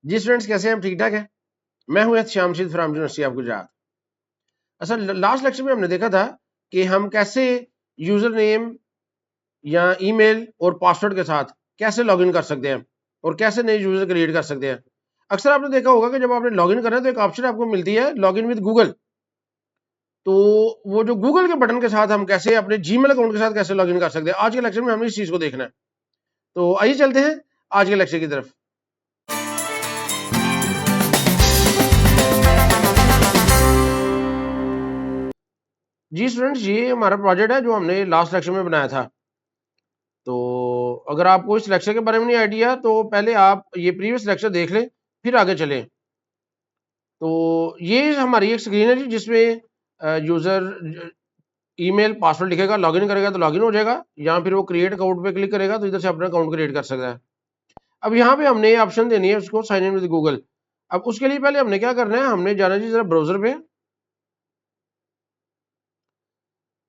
जी students, कैसे हैं आप? ठीक ठाक है। मैं हूं श्यामशील फ्रॉम यूनिवर्सिटी ऑफ गुजरात। अच्छा, लास्ट लेक्चर में हमने देखा था कि हम कैसे यूजर नेम या ईमेल और पासवर्ड के साथ कैसे लॉगिन कर सकते हैं और कैसे नए यूजर क्रिएट कर सकते हैं। अक्सर आपने देखा होगा कि जब आपने लॉगिन करना है तो एक ऑप्शन आपको मिलती है लॉगिन विद गूगल। तो वो जो गूगल के बटन के साथ हम कैसे अपने जीमेल अकाउंट के साथ कैसे लॉगिन कर सकते हैं, आज के लेक्चर में हमने इस चीज को देखना है। तो आइए चलते हैं आज के लेक्चर की तरफ। जी स्टूडेंट्स, ये हमारा प्रोजेक्ट है जो हमने लास्ट लेक्चर में बनाया था। तो अगर आपको इस लेक्चर के बारे में नहीं आइडिया तो पहले आप ये प्रीवियस लेक्चर देख लें, फिर आगे चलें। तो ये हमारी एक स्क्रीन है जी, जिसमें यूज़र ईमेल पासवर्ड लिखेगा, लॉगिन करेगा तो लॉगिन हो जाएगा, या फिर वो क्रिएट अकाउंट पे क्लिक करेगा तो इधर से अपना अकाउंट क्रिएट कर सकता है। अब यहाँ पे हमने ये ऑप्शन देनी है उसको, साइन इन विद गूगल। अब उसके लिए पहले हमने क्या करना है, हमने जाना जी जरा ब्राउजर पे।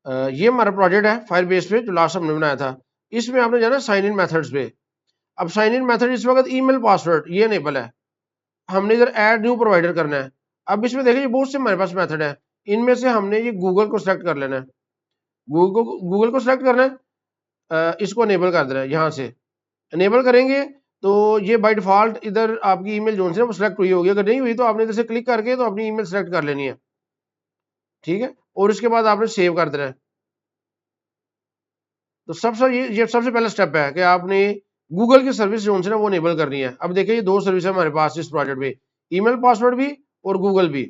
ये हमारा प्रोजेक्ट है फायरबेस पे जो लास्ट हमने बनाया था। इसमें आपने जाना साइन इन मेथड्स पे। अब साइन इन मेथड इस वक्त ईमेल पासवर्ड ये इनेबल है, हमने इधर ऐड न्यू प्रोवाइडर करना है। अब इसमें देखिए बहुत से हमारे पास मेथड है, इनमें से हमने ये गूगल को सिलेक्ट कर लेना है। गूगल को सिलेक्ट करना है, इसको अनेबल कर देना है। यहाँ से अनेबल करेंगे तो ये बाय डिफॉल्ट इधर आपकी ईमेल जो है वो सिलेक्ट हुई होगी। अगर नहीं हुई तो आपने इधर से क्लिक करके तो अपनी ईमेल सिलेक्ट कर लेनी है, ठीक है। और इसके बाद आपने सेव कर देना है। तो सबसे ये सबसे पहला स्टेप है कि आपने गूगल की सर्विस जो है ना वो इनेबल करनी है। अब देखिए ये दो सर्विस है हमारे पास इस प्रोजेक्ट में, ईमेल पासवर्ड भी और गूगल भी।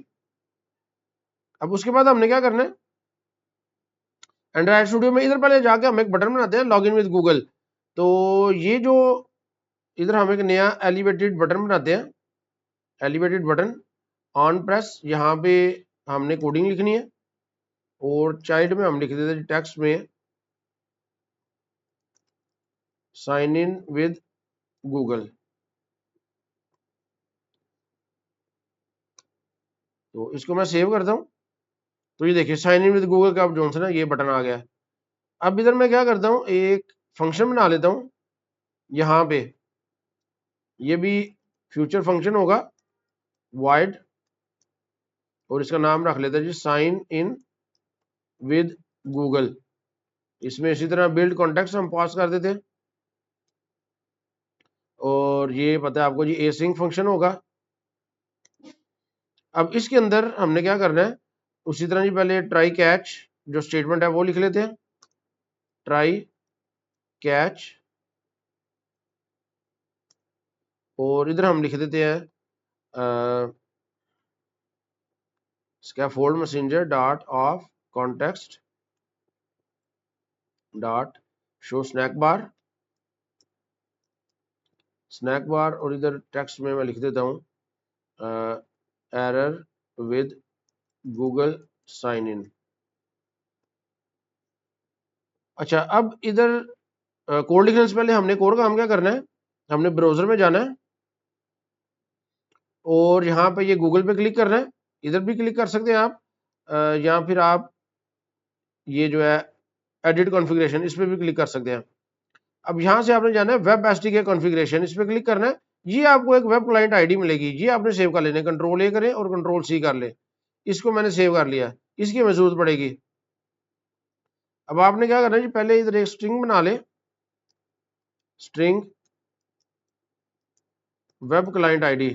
अब उसके बाद हमने क्या करना है, एंड्रॉइड स्टूडियो में इधर पहले जाके हम एक बटन बनाते हैं लॉगिन विद गूगल। तो ये जो इधर हम एक नया एलिवेटेड बटन बनाते हैं, एलिवेटेड बटन ऑन प्रेस। यहाँ पे हमने कोडिंग लिखनी है और चाइल्ड में हम लिख देते हैं टेक्स्ट में साइन इन विद गूगल। तो इसको मैं सेव करता हूँ। तो ये देखिए साइन इन विद गूगल का अब जो है ना ये बटन आ गया। अब इधर मैं क्या करता हूँ, एक फंक्शन बना लेता हूँ यहाँ पे। ये भी फ्यूचर फंक्शन होगा वाइड, और इसका नाम रख लेते हैं जी साइन इन विद गूगल। इसमें इसी तरह बिल्ड कॉन्टेक्स्ट हम पास कर देते हैं, और ये पता है आपको जी एसिंक फंक्शन होगा। अब इसके अंदर हमने क्या करना है, उसी तरह जी पहले ट्राई कैच जो स्टेटमेंट है वो लिख लेते हैं, ट्राई कैच। और इधर हम लिख देते हैं scaffold messenger dot of context dot show snack bar, snack bar. और इधर टेक्स्ट में मैं लिख देता हूँ error with Google sign in. अच्छा, अब इधर कोड लिखने से पहले हमने एक और काम क्या करना है, हमने ब्राउजर में जाना है और यहाँ पे ये गूगल पे क्लिक करना है। इधर भी क्लिक कर सकते हैं आप, या फिर आप ये जो है एडिट कॉन्फ़िगरेशन इस पर भी क्लिक कर सकते हैं। अब यहाँ से आपने जाना है वेब एसडीके कॉन्फ़िगरेशन, इस पर क्लिक करना है। ये आपको एक वेब क्लाइंट आईडी मिलेगी, ये आपने सेव कर लेना है। कंट्रोल ए करें और कंट्रोल सी कर ले। इसको मैंने सेव कर लिया, इसकी हमें जरूरत पड़ेगी। अब आपने क्या करना है जी, पहले इधर एक स्ट्रिंग बना ले, स्ट्रिंग वेब क्लाइंट आईडी,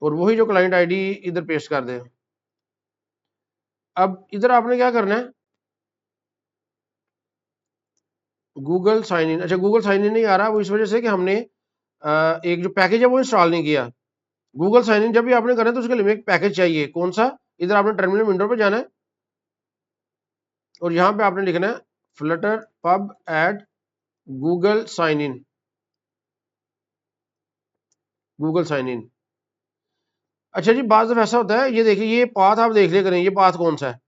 और वही जो क्लाइंट आईडी इधर पेस्ट कर दे। अब इधर आपने क्या करना है, गूगल साइन इन। अच्छा, गूगल साइन इन नहीं आ रहा, वो इस वजह से कि हमने एक जो पैकेज है वो इंस्टॉल नहीं किया। गूगल साइन इन जब भी आपने करना है तो उसके लिए एक पैकेज चाहिए। कौन सा? इधर आपने टर्मिनल विंडो पे जाना है और यहाँ पे आपने लिखना है Flutter pub add Google sign in, Google sign in. अच्छा जी, बात जब ऐसा होता है, ये देखिए ये पाथ आप देख लिया करें, ये पाथ कौन सा है।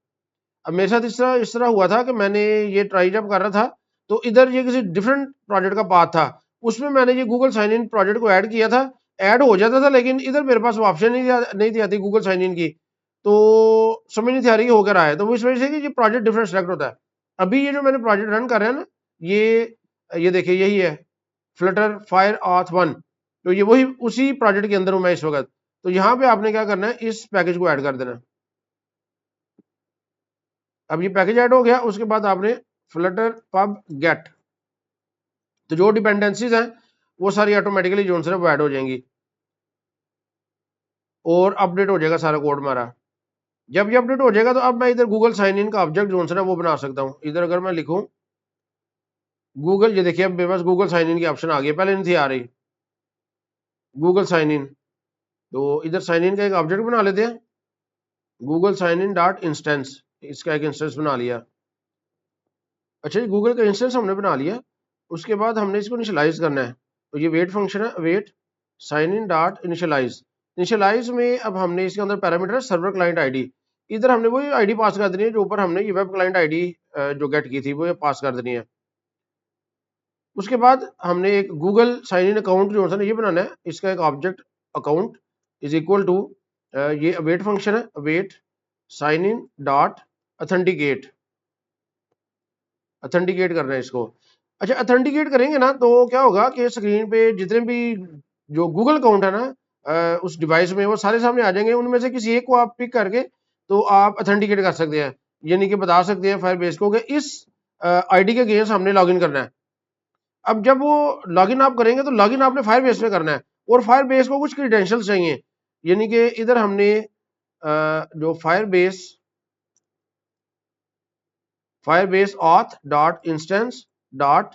अब मेरे साथ इस तरह हुआ था कि मैंने ये ट्राई जब कर रहा था तो इधर ये किसी डिफरेंट प्रोजेक्ट का पाथ था, उसमें मैंने ये गूगल साइन इन प्रोजेक्ट को ऐड किया था। ऐड हो जाता था लेकिन इधर मेरे पास वो ऑप्शन नहीं थी आती गूगल साइन इन की, तो समझ नहीं थी आ रही हो क्या रहा है। तो वो इस वजह से कि ये प्रोजेक्ट डिफरेंट सेलेक्ट होता है। अभी ये जो मैंने प्रोजेक्ट रन कर रहे हैं ना, ये देखिए यही है फ्लटर फायर ऑथ 1। तो ये वही उसी प्रोजेक्ट के अंदर हूं मैं इस वक्त। तो यहाँ पे आपने क्या करना है, इस पैकेज को ऐड कर देना। अब ये पैकेज ऐड हो गया, उसके बाद आपने फ्लटर पब गेट, तो जो डिपेंडेंसीज हैं वो सारी ऑटोमेटिकली जो है वो ऐड हो जाएंगी और अपडेट हो जाएगा सारा कोड हमारा। जब ये अपडेट हो जाएगा तो अब मैं इधर गूगल साइन इन का ऑब्जेक्ट जो है वो बना सकता हूँ। इधर अगर मैं लिखूं गूगल, ये देखिए अब मेरे पास गूगल साइन इन की ऑप्शन आ गई, पहले नहीं थी आ रही गूगल साइन इन। तो इधर साइन इन का एक ऑब्जेक्ट बना लेते हैं, Google sign in dot instance, इसका एक इंस्टेंस बना लिया। अच्छा जी, गूगल का इंस्टेंस हमने बना लिया, उसके बाद हमने इसको इनिशियलाइज करना है। तो ये वेट फंक्शन है, wait sign in dot initialize. Initialize में अब हमने इसके अंदर पैरामीटर है सर्वर क्लाइंट आईडी, इधर हमने वही आईडी पास कर देनी है जो ऊपर हमने ये वेब क्लाइंट आईडी जो गेट की थी वो ये पास कर देनी है। उसके बाद हमने एक गूगल साइन इन अकाउंट जो है ना ये बनाना है, इसका एक object account is equal to ये अवेट फंक्शन है, await sign in dot authenticate, authenticate करना है इसको। अच्छा, अथेंटिकेट करेंगे ना तो क्या होगा कि स्क्रीन पे जितने भी जो गूगल अकाउंट है ना उस डिवाइस में वो सारे सामने आ जाएंगे, उनमें से किसी एक को आप पिक करके तो आप अथेंटिकेट कर सकते हैं, यानी कि बता सकते हैं फायरबेस को कि इस आईडी के अगेंस्ट हमने लॉगिन करना है। अब जब वो लॉगिन आप करेंगे तो लॉगिन आपने फायरबेस में करना है और फायरबेस को कुछ क्रीडेंशियल्स चाहिए, यानी कि इधर हमने जो Firebase auth dot instance dot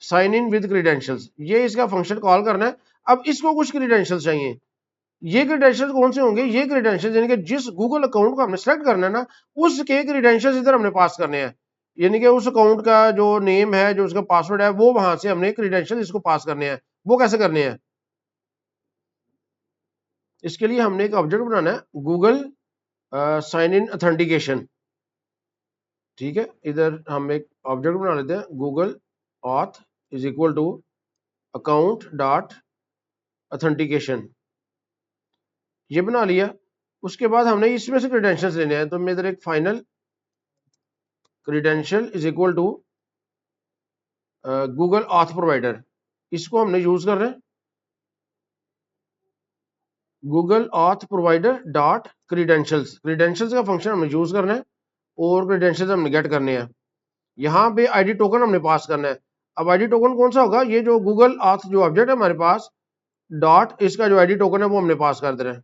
sign in with credentials, ये इसका फंक्शन कॉल करना है। अब इसको कुछ क्रीडेंशियल्स चाहिए, ये क्रीडेंशियल्स कौन से होंगे, ये क्रीडेंशियल्स यानी कि जिस गूगल अकाउंट को हमने सेलेक्ट करना है ना उसके क्रीडेंशियल्स इधर हमने पास करने हैं, यानी कि उस अकाउंट का जो नेम है जो उसका पासवर्ड है वो वहां से हमने क्रीडेंशियल इसको पास करने हैं। वो कैसे करने हैं, इसके लिए हमने एक ऑब्जेक्ट बनाना है गूगल साइन इन अथेंटिकेशन। ठीक है, इधर हम एक ऑब्जेक्ट बना लेते हैं Google auth is equal to account dot authentication, ये बना लिया। उसके बाद हमने इसमें से क्रेडेंशियल्स लेने हैं, तो मैं इधर एक final credential is equal to Google auth provider, इसको हमने यूज कर रहे हैं Google auth provider dot credentials, credentials का फंक्शन हमने यूज करना है और क्रीडेंशियल्स हमने गेट करने हैं। यहाँ पे आईडी टोकन हमने पास करना है। अब आईडी टोकन कौन सा होगा, ये जो गूगल ऑथ जो ऑब्जेक्ट है हमारे पास डॉट इसका जो आईडी टोकन है वो हमने पास कर देना है।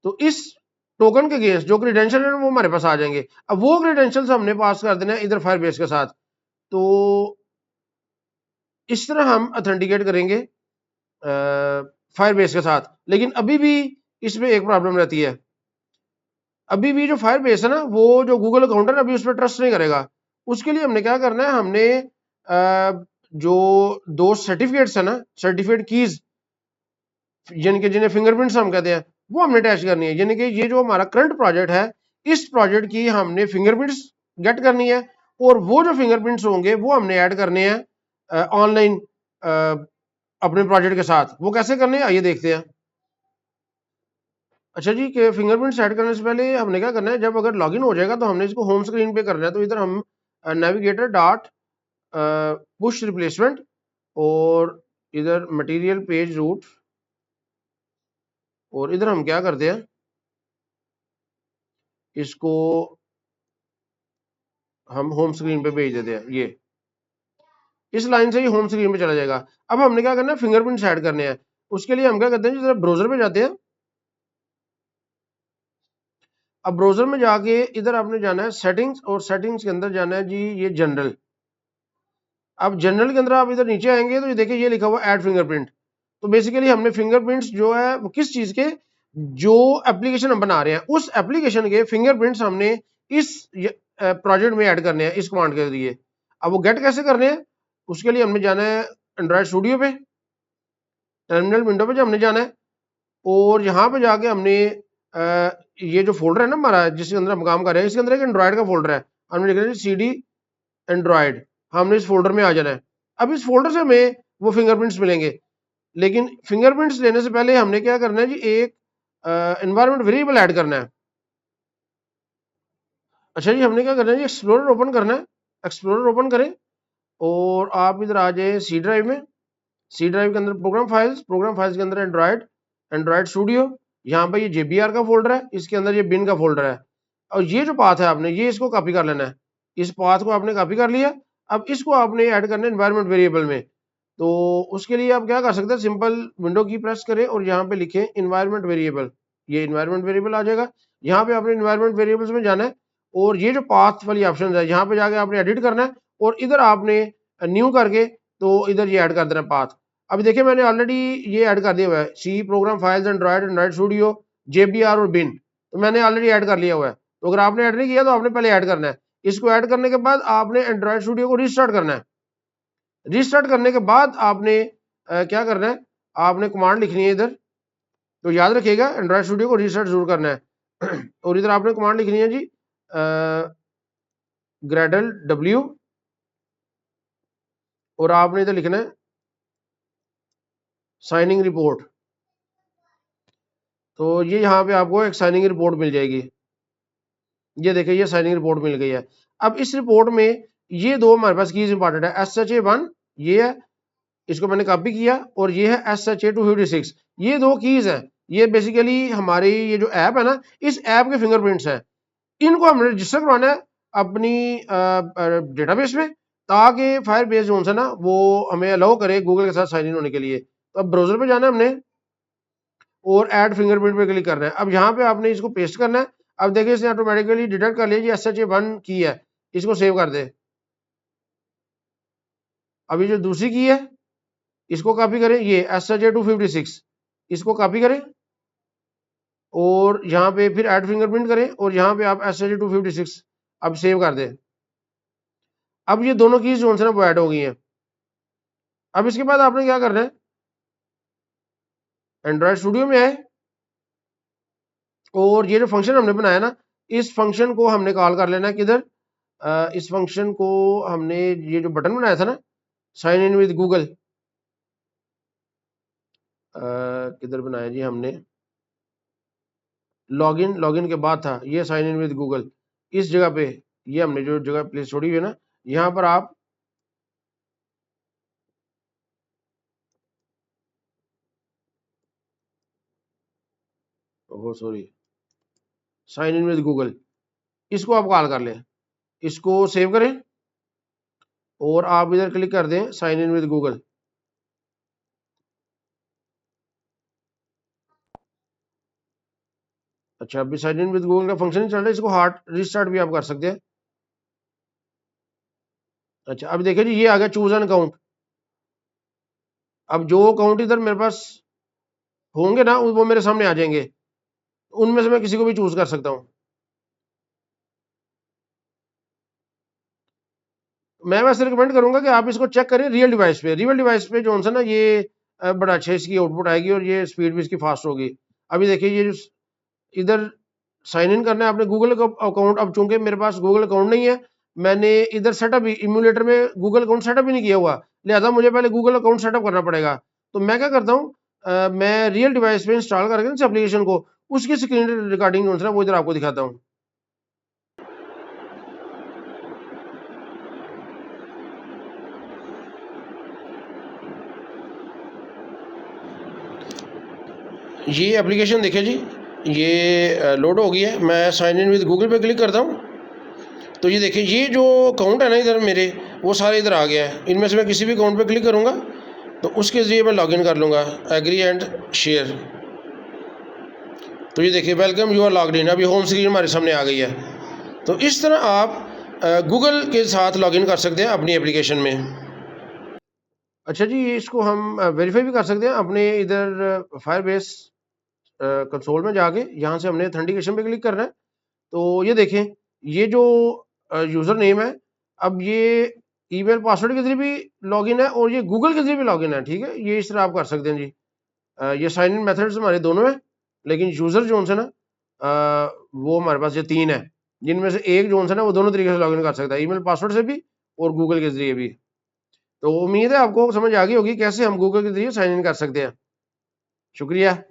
तो इस टोकन के अगेंस्ट जो क्रीडेंशियल है वो हमारे पास आ जाएंगे। अब वो क्रीडेंशियल्स हमने पास कर देना है इधर फायरबेस के साथ। तो इस तरह हम अथेंटिकेट करेंगे फायरबेस के साथ। लेकिन अभी भी इसमें एक प्रॉब्लम रहती है, अभी भी जो फायरबेस है ना वो जो गूगल अकाउंट है ना अभी उस पर ट्रस्ट नहीं करेगा। उसके लिए हमने क्या करना है, हमने जो दो सर्टिफिकेट्स है ना, सर्टिफिकेट कीज यानी कि जिन्हें फिंगरप्रिंट्स हम कहते हैं, वो हमने अटैच करनी है। यानी कि ये जो हमारा करंट प्रोजेक्ट है इस प्रोजेक्ट की हमने फिंगरप्रिंट्स गेट करनी है और वो जो फिंगरप्रिंट्स होंगे वो हमने ऐड करने हैं ऑनलाइन अपने प्रोजेक्ट के साथ। वो कैसे करने हैं आइए देखते हैं। अच्छा जी, कि फिंगरप्रिंट सेट करने से पहले हमने क्या करना है, जब अगर लॉगिन हो जाएगा तो हमने इसको होम स्क्रीन पे करना है। तो इधर हम नेविगेटर डॉट पुश रिप्लेसमेंट और इधर मटेरियल पेज रूट और इधर हम क्या करते हैं, इसको हम होम स्क्रीन पे भेज देते हैं। ये इस लाइन से ही होम स्क्रीन पे चला जाएगा। अब हमने क्या करना है, फिंगरप्रिंट सेट करने हैं। उसके लिए हम क्या करते हैं, जरा ब्राउजर पे जाते हैं। अब ब्राउजर में जाके इधर आपने जाना है सेटिंग्स और सेटिंग्स के अंदर जाना है जी ये जनरल। अब जनरल के अंदर आप इधर नीचे आएंगे तो ये देखिए ये लिखा हुआ ऐड फिंगरप्रिंट। तो बेसिकली हमने फिंगरप्रिंट्स जो है वो किस चीज के, जो एप्लीकेशन हम बना रहे हैं उस एप्लीकेशन के फिंगरप्रिंट्स हमने इस प्रोजेक्ट में ऐड करने हैं इस कमांड के जरिए। अब वो गेट कैसे करने हैं, उसके लिए हमने जाना है एंड्रॉइड स्टूडियो पे, टर्मिनल विंडो पे हमने जाना है और यहाँ पे जाके हमने ये जो फोल्डर है ना हमारा जिसके अंदर हम काम कर रहे हैं इसके अंदर एक एंड्रॉइड का फोल्डर है, हमने लिख रहे हैं CD एंड्रॉइड, हमने इस फोल्डर में आ जाना है। अब इस फोल्डर से हमें वो फिंगरप्रिंट्स मिलेंगे, लेकिन फिंगरप्रिंट्स लेने से पहले हमने क्या करना है जी, एक एनवायरनमेंट वेरिएबल ऐड करना है। अच्छा जी, हमने क्या करना है जी, एक्सप्लोरर ओपन करना है। एक्सप्लोरर ओपन करें और आप इधर आ जाए सी ड्राइव में। सी ड्राइव के अंदर प्रोग्राम फाइल्स के अंदर एंड्रॉयड स्टूडियो, यहाँ पे ये JBR का फोल्डर है, इसके अंदर ये बिन का फोल्डर है। और ये जो पाथ है आपने ये इसको कॉपी कर लेना है। इस पाथ को आपने कॉपी कर लिया। अब इसको आपने ऐड करना है एनवायरनमेंट वेरिएबल में। तो उसके लिए आप क्या कर सकते हैं, सिंपल विंडो की प्रेस करें और यहाँ पे लिखें इन्वायरमेंट वेरिएबल। ये इन्वायरमेंट वेरिएबल आ जाएगा। यहाँ पे आपने इन्वायरमेंट वेरिएबल्स में जाना है और ये जो पाथ वाली ऑप्शन है यहाँ पे जाके आपने एडिट करना है और इधर आपने न्यू करके तो इधर ये ऐड कर देना पाथ। अब देखिए मैंने ऑलरेडी ये ऐड कर दिया हुआ है, C program files Android studio JBR और बिन, तो मैंने ऑलरेडी ऐड कर लिया हुआ है। तो अगर आपने ऐड नहीं किया तो आपने पहले ऐड करना है। इसको ऐड करने के बाद आपने एंड्रॉयड स्टूडियो को रिस्टार्ट करना है। रिस्टार्ट करने के बाद आपने क्या करना है, आपने कमांड लिखनी है इधर। तो याद रखिएगा एंड्रॉयड स्टूडियो को रिस्टार्ट जरूर करना है और इधर आपने कमांड लिखनी है जी ग्रेडल W और आपने इधर लिखना है साइनिंग रिपोर्ट। तो ये यहाँ पे आपको एक साइनिंग रिपोर्ट मिल जाएगी। ये देखिए ये साइनिंग रिपोर्ट मिल गई है। अब इस रिपोर्ट में ये दो हमारे पास कीज इंपॉर्टेंट है, SHA1 ये है, इसको मैंने कॉपी किया, और ये है SHA256। ये दो कीज है, ये बेसिकली हमारी ये जो ऐप है ना, इस ऐप के फिंगरप्रिंट्स हैं। इनको हमने रजिस्टर करवाना है अपनी डेटाबेस में, ताकि फायरबेस जो है ना वो हमें अलाउ करे गूगल के साथ साइन इन होने के लिए। तो अब ब्राउजर पे जाना है हमने और ऐड फिंगरप्रिंट पे क्लिक करना है। अब यहाँ पे आपने इसको पेस्ट करना है। अब देखिए इसने ऑटोमेटिकली डिटेक्ट कर लिया जी SHA1 की है, इसको सेव कर दे। अभी जो दूसरी की है इसको कॉपी करें, ये SHA256, इसको कॉपी करें और यहाँ पे फिर ऐड फिंगरप्रिंट करें और यहाँ पे आप SHA256 अब सेव कर दें। अब ये दोनों कीज जो है ना वो ऐड हो गई हैं। अब इसके बाद आपने क्या करना है, एंड्रॉयड स्टूडियो में आए और ये जो फंक्शन हमने बनाया ना, इस फंक्शन को हमने कॉल कर लेना है किधर, इस फंक्शन को हमने ये जो बटन बनाया था ना साइन इन विद गूगल, किधर बनाया जी हमने, लॉगिन के बाद था ये साइन इन विद गूगल, इस जगह पे ये हमने जो जगह प्लेस छोड़ी हुई है ना, यहाँ पर आप sorry sign in with Google, इसको आप कॉल कर लें, इसको सेव करें और आप इधर क्लिक कर दें साइन इन विद गूगल। अच्छा अभी साइन इन विद गूगल का फंक्शन नहीं चल रहा है, इसको हार्ड रिस्टार्ट भी आप कर सकते हैं। अच्छा अब देखिए जी ये आ गया चूज एन अकाउंट। अब जो अकाउंट इधर मेरे पास होंगे ना वो मेरे सामने आ जाएंगे, उनमें से मैं किसी को भी चूज कर सकता हूँ। मैं वैसे रिकमेंड करूंगा कि आप इसको चेक करें रियल डिवाइस पे। रियल डिवाइस पे जो है ना ये बड़ा अच्छा इसकी आउटपुट आएगी और ये स्पीड भी इसकी फास्ट होगी। अभी देखिए ये जो इधर साइन इन करना है आपने गूगल अकाउंट। अब चूंकि मेरे पास गूगल अकाउंट नहीं है, मैंने इधर सेटअप इम्यूलेटर में गूगल अकाउंट सेटअप ही नहीं किया हुआ, लिहाजा मुझे पहले गूगल अकाउंट सेटअप करना पड़ेगा। तो मैं क्या करता हूँ, मैं रियल डिवाइस पे इंस्टॉल करके इस एप्लीकेशन को उसकी स्क्रीन रिकॉर्डिंग जो है वो इधर आपको दिखाता हूँ। ये एप्लीकेशन देखिए जी ये लोड हो गई है। मैं साइन इन विद गूगल पे क्लिक करता हूँ तो ये देखिए ये जो अकाउंट है ना इधर मेरे वो सारे इधर आ गया है। इनमें से मैं किसी भी अकाउंट पे क्लिक करूँगा तो उसके ज़रिए मैं लॉगिन कर लूँगा, एग्री एंड शेयर। तो ये देखिए welcome you are logged in, अभी होम स्क्रीन हमारे सामने आ गई है। तो इस तरह आप गूगल के साथ लॉगिन कर सकते हैं अपनी एप्लीकेशन में। अच्छा जी इसको हम वेरीफाई भी कर सकते हैं अपने इधर फायरबेस कंसोल में जाके, यहाँ से हमने ऑथेंटिकेशन पे क्लिक करना है। तो ये देखें ये जो यूज़र नेम है, अब ये ईमेल पासवर्ड के जरिए भी लॉगिन है और ये गूगल के जरिए भी लॉगिन है। ठीक है, ये इस तरह आप कर सकते हैं जी। ये साइन इन मेथड्स हमारे दोनों हैं, लेकिन यूज़र जो है ना वो हमारे पास ये 3 है, जिनमें से एक जो है ना वो दोनों तरीके से लॉगिन कर सकता है, ईमेल पासवर्ड से भी और गूगल के जरिए भी। तो उम्मीद है आपको समझ आ गई होगी कैसे हम गूगल के जरिए साइन इन कर सकते हैं। शुक्रिया।